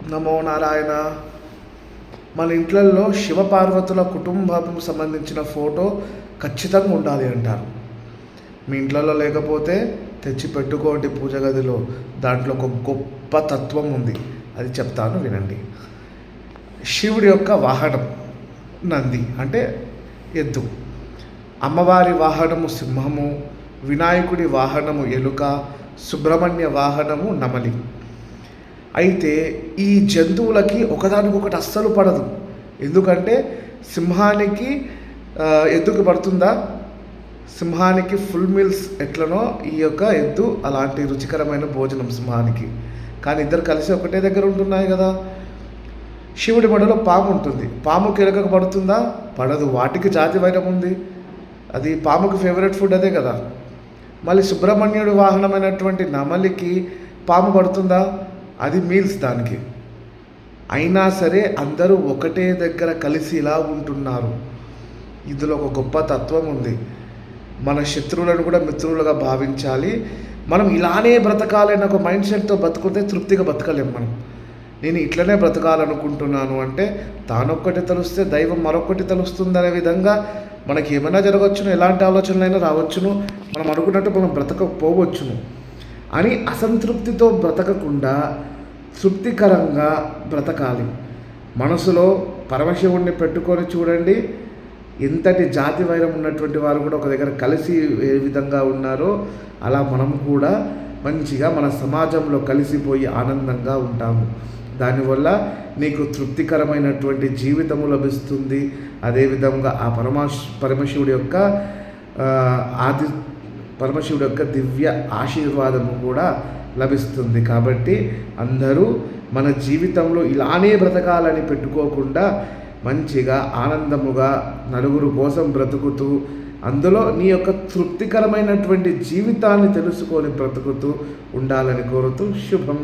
నమో నారాయణ. మన ఇంట్లల్లో శివపార్వతుల కుటుంబం సంబంధించిన ఫోటో ఖచ్చితంగా ఉండాలి అంటారు. మీ ఇంట్లలో లేకపోతే తెచ్చి పెట్టుకోండి పూజ గదిలో. దాంట్లో ఒక గొప్ప తత్వం ఉంది, అది చెప్తాను వినండి. శివుడి యొక్క వాహనం నంది అంటే ఎద్దు, అమ్మవారి వాహనము సింహము, వినాయకుడి వాహనము ఎలుక, సుబ్రహ్మణ్య వాహనము నెమలి. అయితే ఈ జంతువులకి ఒకదానికొకటి అస్సలు పడదు. ఎందుకంటే సింహానికి ఎద్దుకు పడుతుందా? సింహానికి ఫుల్ మీల్స్ ఎట్లనో ఈ యొక్క ఎద్దు అలాంటి రుచికరమైన భోజనం సింహానికి. కానీ ఇద్దరు కలిసి ఒకటే దగ్గర ఉంటున్నాయి కదా. శివుడి మెడలో పాము ఉంటుంది, పాముకి ఎలుకకు పడుతుందా? పడదు. వాటికి జాతి వైరం ఉంది, అది పాముకి ఫేవరెట్ ఫుడ్ అదే కదా. మళ్ళీ సుబ్రహ్మణ్యుడి వాహనమైనటువంటి నెమలికి పాము పడుతుందా? అది మీల్స్ దానికి. అయినా సరే అందరూ ఒకటే దగ్గర కలిసి ఇలా ఉంటున్నారు. ఇందులో ఒక గొప్ప తత్వం ఉంది. మన శత్రువులను కూడా మిత్రులుగా భావించాలి. మనం ఇలానే బ్రతకాలని ఒక మైండ్ సెట్తో బతుకుతే తృప్తిగా బతకలేం మనం. నేను ఇట్లనే బ్రతకాలనుకుంటున్నాను అంటే తానొక్కటి తెలుస్తే దైవం మరొకటి తెలుస్తుందనే విధంగా మనకి ఏమైనా జరగవచ్చును, ఎలాంటి ఆలోచనలైనా రావచ్చును, మనం అనుకున్నట్టు మనం బ్రతకపోవచ్చును అని అసంతృప్తితో బ్రతకకుండా తృప్తికరంగా బ్రతకాలి. మనసులో పరమశివుణ్ణి పెట్టుకొని చూడండి, ఎంతటి జాతి వైరం ఉన్నటువంటి వారు కూడా ఒక దగ్గర కలిసి ఏ విధంగా ఉన్నారో అలా మనం కూడా మంచిగా మన సమాజంలో కలిసిపోయి ఆనందంగా ఉంటాము. దానివల్ల నీకు తృప్తికరమైనటువంటి జీవితము లభిస్తుంది. అదేవిధంగా ఆ పరమశివుడి యొక్క దివ్య ఆశీర్వాదము కూడా లభిస్తుంది. కాబట్టి అందరూ మన జీవితంలో ఇలానే బ్రతకాలని పెట్టుకోకుండా మంచిగా ఆనందముగా నలుగురు కోసం బ్రతుకుతూ అందులో నీ యొక్క తృప్తికరమైనటువంటి జీవితాన్ని తెలుసుకొని బ్రతుకుతూ ఉండాలని కోరుతూ శుభం.